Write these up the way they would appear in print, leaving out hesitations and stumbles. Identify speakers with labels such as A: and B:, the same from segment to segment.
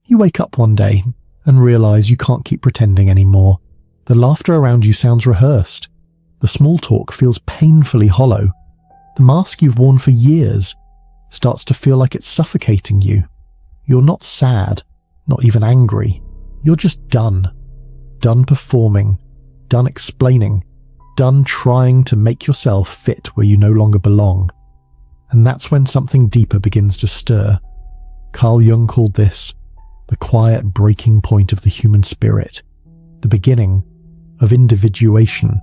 A: You wake up one day and realize you can't keep pretending anymore. The laughter around you sounds rehearsed. The small talk feels painfully hollow. The mask you've worn for years starts to feel like it's suffocating you. You're not sad, not even angry. You're just done. Done performing, done explaining, done trying to make yourself fit where you no longer belong. And that's when something deeper begins to stir. Carl Jung called this the quiet breaking point of the human spirit, the beginning of individuation.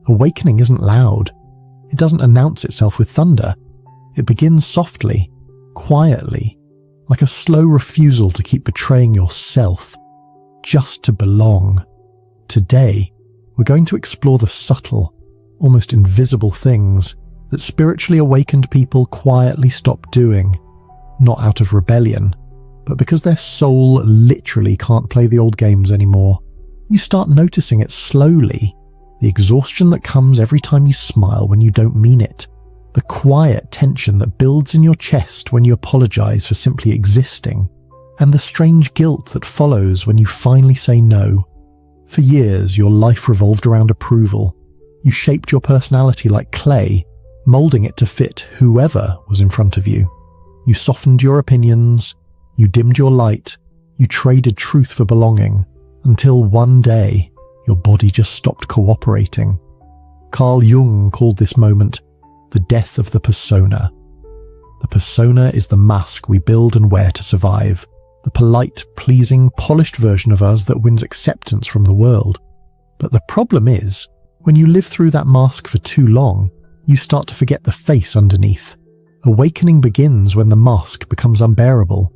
A: Awakening isn't loud. It doesn't announce itself with thunder. It begins softly, quietly, like a slow refusal to keep betraying yourself, just to belong. Today, we're going to explore the subtle, almost invisible things that spiritually awakened people quietly stop doing, not out of rebellion, but because their soul literally can't play the old games anymore. You start noticing it slowly, the exhaustion that comes every time you smile when you don't mean it, the quiet tension that builds in your chest when you apologize for simply existing, and the strange guilt that follows when you finally say no. For years, your life revolved around approval. You shaped your personality like clay, molding it to fit whoever was in front of you. You softened your opinions, you dimmed your light, you traded truth for belonging, until one day, your body just stopped cooperating. Carl Jung called this moment the death of the persona. The persona is the mask we build and wear to survive, the polite, pleasing, polished version of us that wins acceptance from the world. But the problem is, when you live through that mask for too long, you start to forget the face underneath. Awakening begins when the mask becomes unbearable,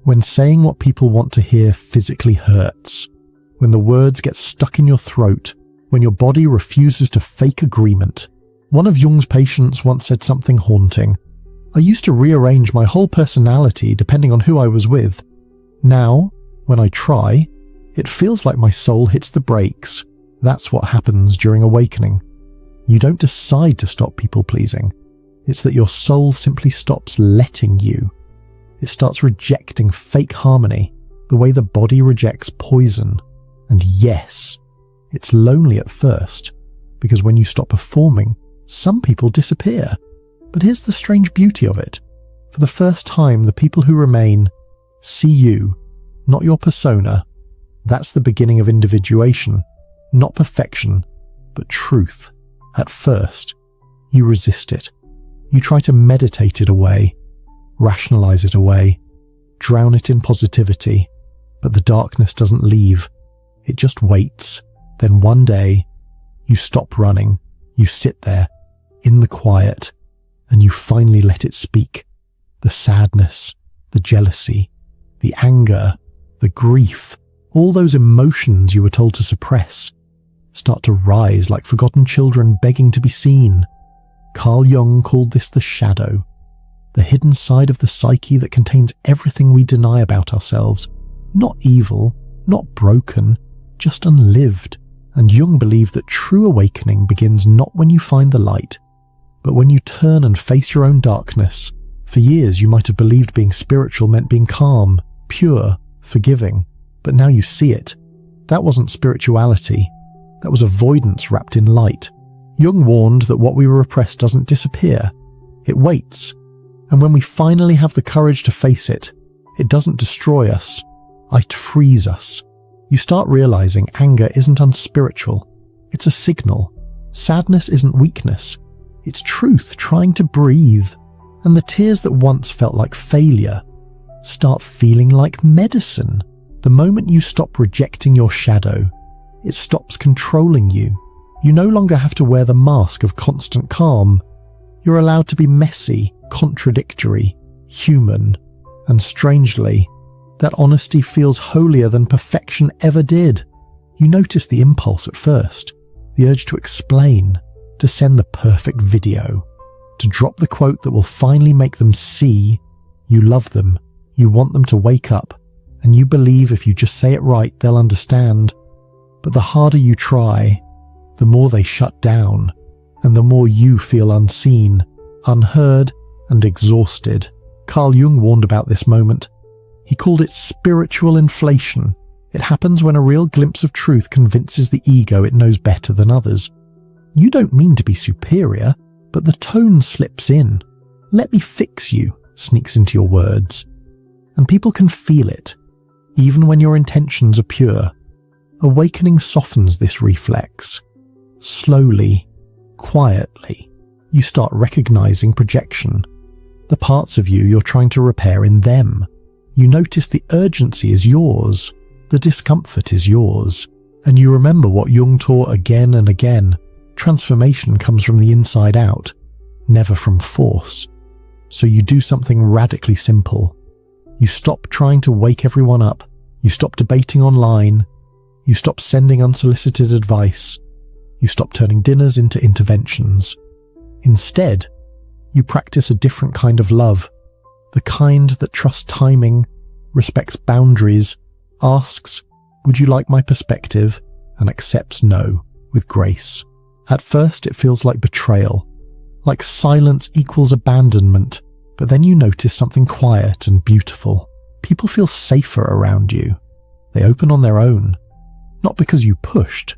A: when saying what people want to hear physically hurts, when the words get stuck in your throat, when your body refuses to fake agreement. One of Jung's patients once said something haunting. I used to rearrange my whole personality depending on who I was with. Now, when I try, it feels like my soul hits the brakes. That's what happens during awakening. You don't decide to stop people-pleasing. It's that your soul simply stops letting you. It starts rejecting fake harmony, the way the body rejects poison. And yes, it's lonely at first, because when you stop performing, some people disappear. But here's the strange beauty of it. For the first time, the people who remain see you, not your persona. That's the beginning of individuation, not perfection, but truth. At first, you resist it. You try to meditate it away, rationalize it away, drown it in positivity, but the darkness doesn't leave. It just waits. Then one day, you stop running, you sit there, in the quiet, and you finally let it speak. The sadness, the jealousy, the anger, the grief, all those emotions you were told to suppress, start to rise like forgotten children begging to be seen. Carl Jung called this the shadow, the hidden side of the psyche that contains everything we deny about ourselves. Not evil, not broken, just unlived. And Jung believed that true awakening begins not when you find the light, but when you turn and face your own darkness. For years you might have believed being spiritual meant being calm, pure, forgiving, but now you see it. That wasn't spirituality. That was avoidance wrapped in light. Jung warned that what we repress doesn't disappear. It waits. And when we finally have the courage to face it, it doesn't destroy us. It frees us. You start realizing anger isn't unspiritual. It's a signal. Sadness isn't weakness. It's truth trying to breathe. And the tears that once felt like failure start feeling like medicine. The moment you stop rejecting your shadow, it stops controlling you. You no longer have to wear the mask of constant calm. You're allowed to be messy, contradictory, human, and strangely, that honesty feels holier than perfection ever did. You notice the impulse at first, the urge to explain, to send the perfect video, to drop the quote that will finally make them see you love them, you want them to wake up, and you believe if you just say it right, they'll understand. But the harder you try, the more they shut down, and the more you feel unseen, unheard, and exhausted. Carl Jung warned about this moment. He called it spiritual inflation. It happens when a real glimpse of truth convinces the ego it knows better than others. You don't mean to be superior, but the tone slips in. Let me fix you sneaks into your words. And people can feel it, even when your intentions are pure. Awakening softens this reflex. Slowly, quietly, you start recognizing projection. The parts of you you're trying to repair in them. You notice the urgency is yours, the discomfort is yours, and you remember what Jung taught again and again. Transformation comes from the inside out, never from force. So you do something radically simple. You stop trying to wake everyone up. You stop debating online. You stop sending unsolicited advice. You stop turning dinners into interventions. Instead, you practice a different kind of love, the kind that trusts timing, respects boundaries, asks, "Would you like my perspective?" and accepts no with grace. At first it feels like betrayal, like silence equals abandonment, but then you notice something quiet and beautiful. People feel safer around you. They open on their own, not because you pushed,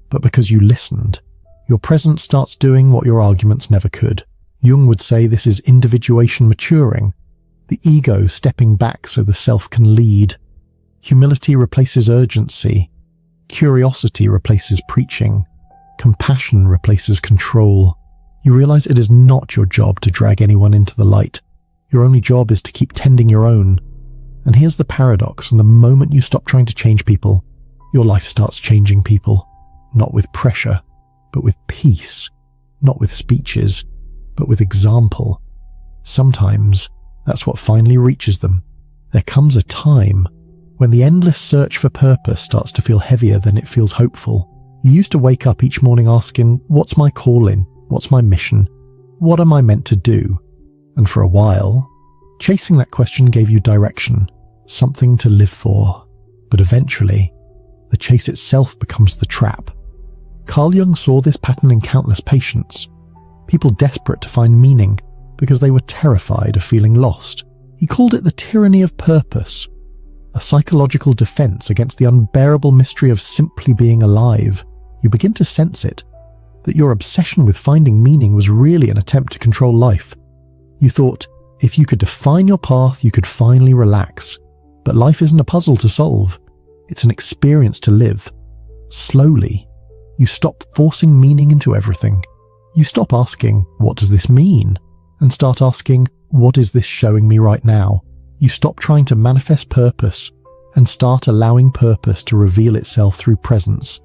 A: but because you listened. Your presence starts doing what your arguments never could. Jung would say this is individuation maturing, the ego stepping back so the self can lead. Humility replaces urgency. Curiosity replaces preaching. Compassion replaces control. You realize it is not your job to drag anyone into the light. Your only job is to keep tending your own. And here's the paradox, and the moment you stop trying to change people, your life starts changing people. Not with pressure, but with peace. Not with speeches, but with example. Sometimes that's what finally reaches them. There comes a time when the endless search for purpose starts to feel heavier than it feels hopeful. You used to wake up each morning asking, what's my calling? What's my mission? What am I meant to do? And for a while, chasing that question gave you direction, something to live for. But eventually, the chase itself becomes the trap. Carl Jung saw this pattern in countless patients. People desperate to find meaning because they were terrified of feeling lost. He called it the tyranny of purpose, a psychological defense against the unbearable mystery of simply being alive. You begin to sense it, that your obsession with finding meaning was really an attempt to control life. You thought, if you could define your path, you could finally relax. But life isn't a puzzle to solve. It's an experience to live. Slowly, you stop forcing meaning into everything. You stop asking, what does this mean? And start asking, what is this showing me right now? You stop trying to manifest purpose and start allowing purpose to reveal itself through presence.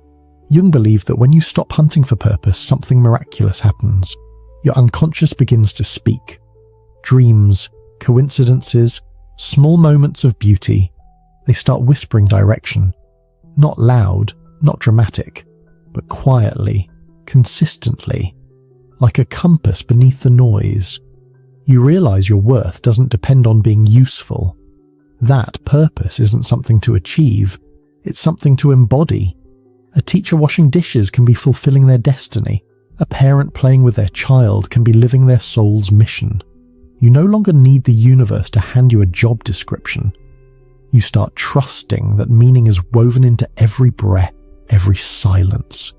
A: Jung believed that when you stop hunting for purpose, something miraculous happens. Your unconscious begins to speak. Dreams, coincidences, small moments of beauty, they start whispering direction. Not loud, not dramatic, but quietly, consistently, like a compass beneath the noise. You realize your worth doesn't depend on being useful. That purpose isn't something to achieve, it's something to embody. A teacher washing dishes can be fulfilling their destiny. A parent playing with their child can be living their soul's mission. You no longer need the universe to hand you a job description. You start trusting that meaning is woven into every breath, every silence,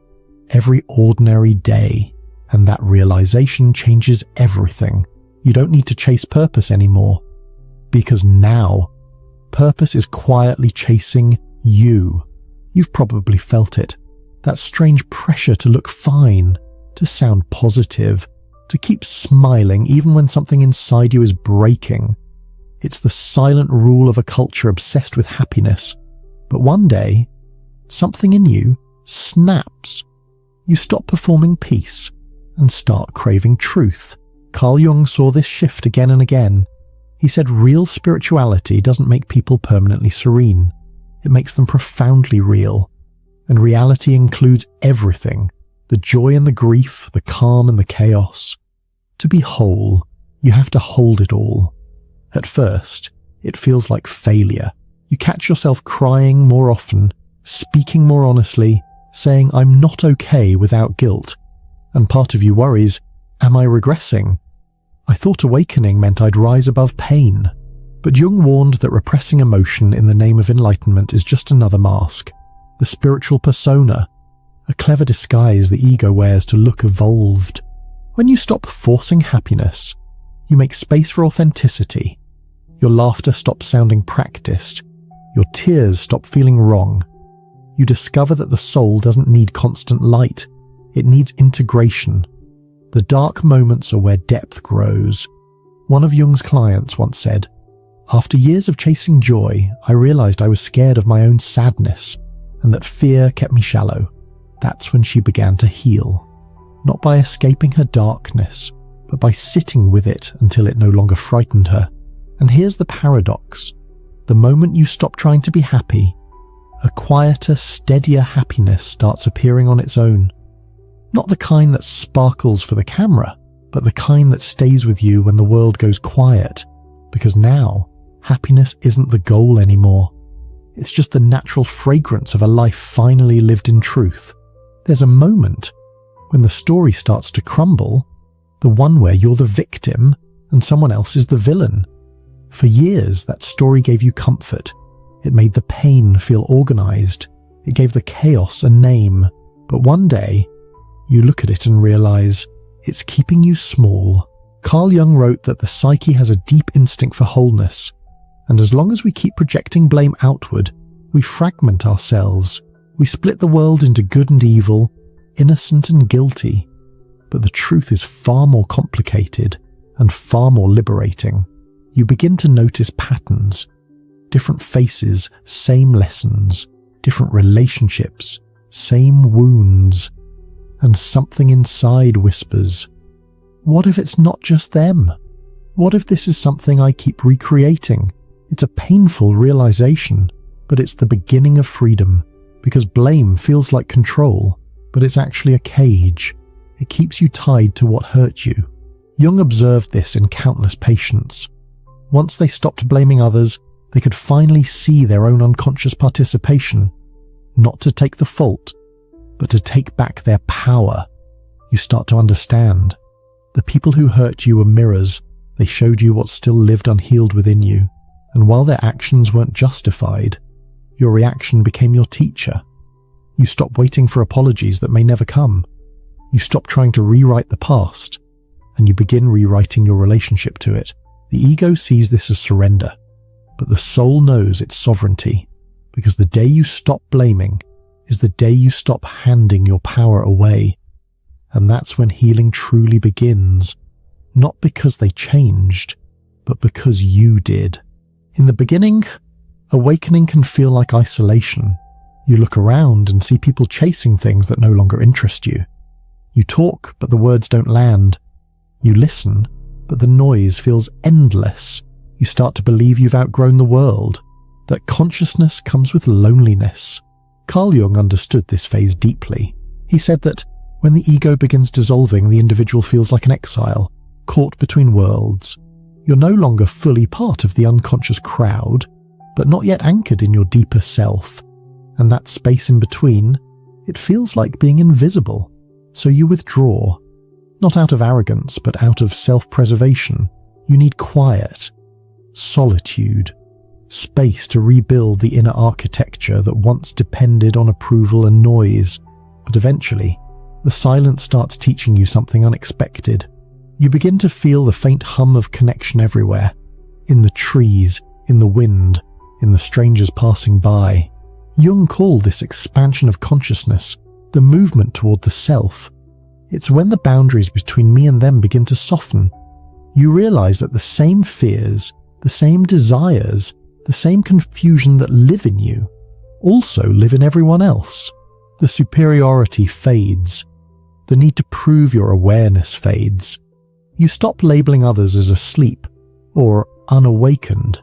A: every ordinary day, and that realization changes everything. You don't need to chase purpose anymore, because now, purpose is quietly chasing you. You've probably felt it, that strange pressure to look fine, to sound positive, to keep smiling even when something inside you is breaking. It's the silent rule of a culture obsessed with happiness. But one day, something in you snaps. You stop performing peace and start craving truth. Carl Jung saw this shift again and again. He said real spirituality doesn't make people permanently serene. It makes them profoundly real. And reality includes everything, the joy and the grief, the calm and the chaos. To be whole, you have to hold it all. At first, it feels like failure. You catch yourself crying more often, speaking more honestly, saying, I'm not okay without guilt. And part of you worries, am I regressing? I thought awakening meant I'd rise above pain. But Jung warned that repressing emotion in the name of enlightenment is just another mask, the spiritual persona, a clever disguise the ego wears to look evolved. When you stop forcing happiness, you make space for authenticity. Your laughter stops sounding practiced. Your tears stop feeling wrong. You discover that the soul doesn't need constant light. It needs integration. The dark moments are where depth grows. One of Jung's clients once said, "After years of chasing joy, I realized I was scared of my own sadness and that fear kept me shallow." That's when she began to heal. Not by escaping her darkness, but by sitting with it until it no longer frightened her. And here's the paradox. The moment you stop trying to be happy, a quieter, steadier happiness starts appearing on its own. Not the kind that sparkles for the camera, but the kind that stays with you when the world goes quiet. Because now, happiness isn't the goal anymore. It's just the natural fragrance of a life finally lived in truth. There's a moment when the story starts to crumble, the one where you're the victim and someone else is the villain. For years, that story gave you comfort. It made the pain feel organized. It gave the chaos a name. But one day, you look at it and realize it's keeping you small. Carl Jung wrote that the psyche has a deep instinct for wholeness, and as long as we keep projecting blame outward, we fragment ourselves. We split the world into good and evil, innocent and guilty. But the truth is far more complicated and far more liberating. You begin to notice patterns. Different faces, same lessons. Different relationships, same wounds. And something inside whispers, what if it's not just them? What if this is something I keep recreating? It's a painful realization, but it's the beginning of freedom, because blame feels like control, but it's actually a cage. It keeps you tied to what hurt you. Jung observed this in countless patients. Once they stopped blaming others, they could finally see their own unconscious participation, not to take the fault, but to take back their power. You start to understand. The people who hurt you were mirrors. They showed you what still lived unhealed within you. And while their actions weren't justified, your reaction became your teacher. You stop waiting for apologies that may never come. You stop trying to rewrite the past, and you begin rewriting your relationship to it. The ego sees this as surrender, but the soul knows its sovereignty, because the day you stop blaming is the day you stop handing your power away. And that's when healing truly begins, not because they changed, but because you did. In the beginning, awakening can feel like isolation. You look around and see people chasing things that no longer interest you. You talk, but the words don't land. You listen, but the noise feels endless. You start to believe you've outgrown the world, that consciousness comes with loneliness. Carl Jung understood this phase deeply. He said that when the ego begins dissolving, the individual feels like an exile, caught between worlds. You're no longer fully part of the unconscious crowd, but not yet anchored in your deeper self. And that space in between, it feels like being invisible. So you withdraw, not out of arrogance, but out of self-preservation. You need quiet, solitude, space to rebuild the inner architecture that once depended on approval and noise. But eventually, the silence starts teaching you something unexpected. You begin to feel the faint hum of connection everywhere, in the trees, in the wind, in the strangers passing by. Jung called this expansion of consciousness the movement toward the self. It's when the boundaries between me and them begin to soften. You realize that the same fears, the same desires, the same confusion that live in you also live in everyone else. The superiority fades. The need to prove your awareness fades. You stop labeling others as asleep or unawakened.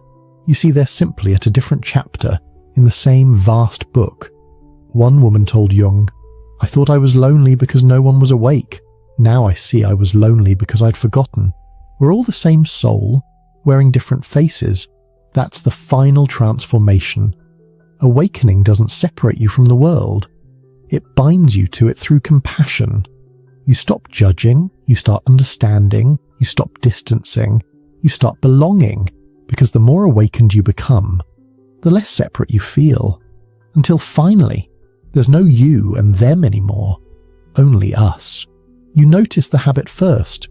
A: You see they're simply at a different chapter in the same vast book. One woman told Jung, "I thought I was lonely because no one was awake. Now I see I was lonely because I'd forgotten." We're all the same soul, wearing different faces. That's the final transformation. Awakening doesn't separate you from the world. It binds you to it through compassion. You stop judging, you start understanding, you stop distancing, you start belonging, because the more awakened you become, the less separate you feel, until finally, there's no you and them anymore, only us. You notice the habit first,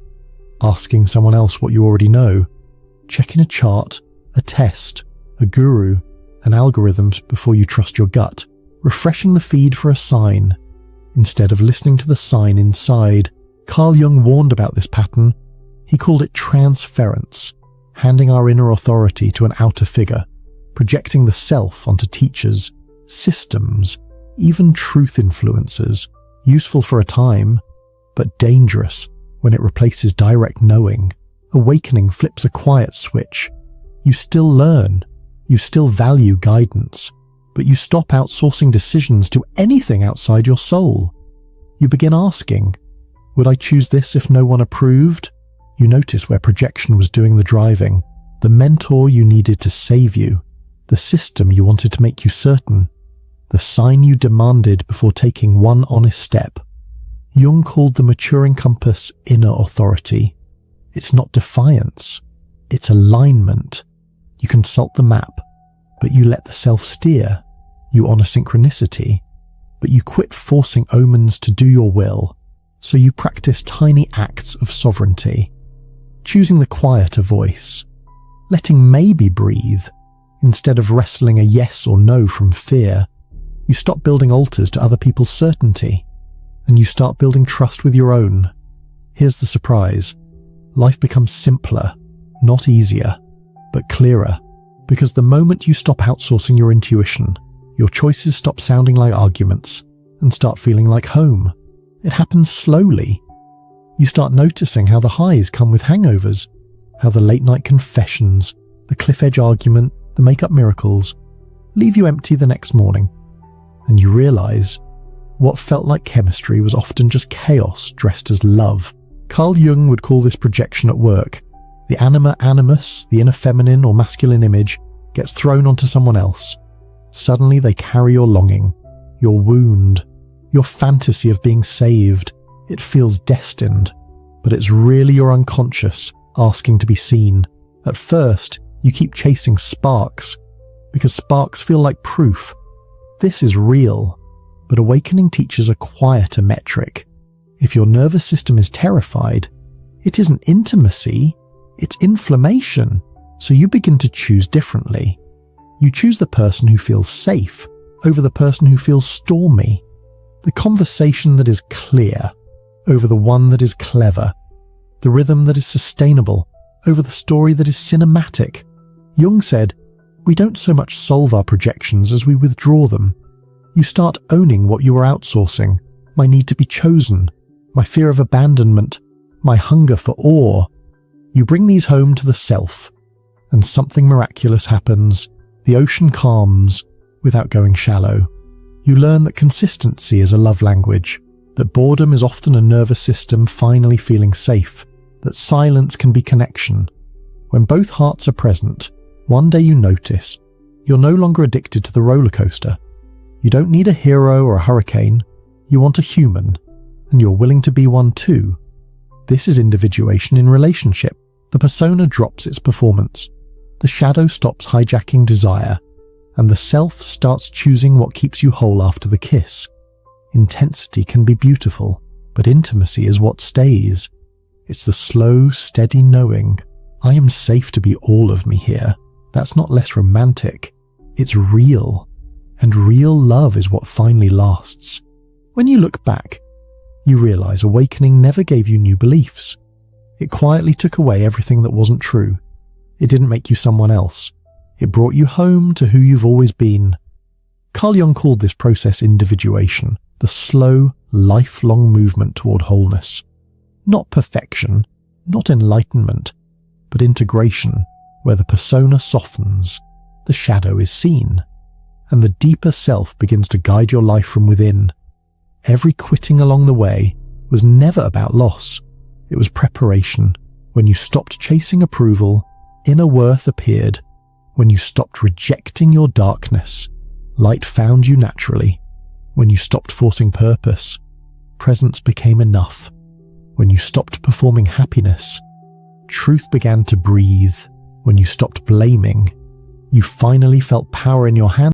A: asking someone else what you already know, checking a chart, a test, a guru, and algorithms before you trust your gut, refreshing the feed for a sign, instead of listening to the sign inside. Carl Jung warned about this pattern. He called it transference, handing our inner authority to an outer figure, projecting the self onto teachers, systems, even truth influencers, useful for a time, but dangerous when it replaces direct knowing. Awakening flips a quiet switch. You still learn, you still value guidance, but you stop outsourcing decisions to anything outside your soul. You begin asking, would I choose this if no one approved? You notice where projection was doing the driving, the mentor you needed to save you, the system you wanted to make you certain, the sign you demanded before taking one honest step. Jung called the maturing compass inner authority. It's not defiance, it's alignment. You consult the map, but you let the self steer. You honor synchronicity, but you quit forcing omens to do your will. So you practice tiny acts of sovereignty, choosing the quieter voice, letting maybe breathe instead of wrestling a yes or no from fear. You stop building altars to other people's certainty, and you start building trust with your own. Here's the surprise. Life becomes simpler, not easier, but clearer, because the moment you stop outsourcing your intuition, your choices stop sounding like arguments and start feeling like home. It happens slowly. You start noticing how the highs come with hangovers, how the late night confessions, the cliff edge argument, the make-up miracles leave you empty the next morning, and you realize what felt like chemistry was often just chaos dressed as love. Carl Jung would call this projection at work. The anima animus, the inner feminine or masculine image, gets thrown onto someone else. Suddenly they carry your longing, your wound, your fantasy of being saved. It feels destined, but it's really your unconscious asking to be seen. At first, you keep chasing sparks, because sparks feel like proof. This is real, but awakening teaches a quieter metric. If your nervous system is terrified, it isn't intimacy, it's inflammation. So you begin to choose differently. You choose the person who feels safe over the person who feels stormy. The conversation that is clear over the one that is clever. The rhythm that is sustainable over the story that is cinematic. Jung said, we don't so much solve our projections as we withdraw them. You start owning what you are outsourcing, my need to be chosen, my fear of abandonment, my hunger for awe. You bring these home to the self, and something miraculous happens. The ocean calms without going shallow. You learn that consistency is a love language, that boredom is often a nervous system finally feeling safe, that silence can be connection. When both hearts are present, one day you notice you're no longer addicted to the roller coaster. You don't need a hero or a hurricane. You want a human, and you're willing to be one too. This is individuation in relationship. The persona drops its performance. The shadow stops hijacking desire, and the self starts choosing what keeps you whole after the kiss. Intensity can be beautiful, but intimacy is what stays. It's the slow, steady knowing, I am safe to be all of me here. That's not less romantic. It's real. And real love is what finally lasts. When you look back, you realize awakening never gave you new beliefs. It quietly took away everything that wasn't true. It didn't make you someone else. It brought you home to who you've always been. Carl Jung called this process individuation, the slow, lifelong movement toward wholeness. Not perfection, not enlightenment, but integration, where the persona softens, the shadow is seen, and the deeper self begins to guide your life from within. Every quitting along the way was never about loss. It was preparation. When you stopped chasing approval, inner worth appeared. When you stopped rejecting your darkness, light found you naturally. When you stopped forcing purpose, presence became enough. When you stopped performing happiness, truth began to breathe. When you stopped blaming, you finally felt power in your hands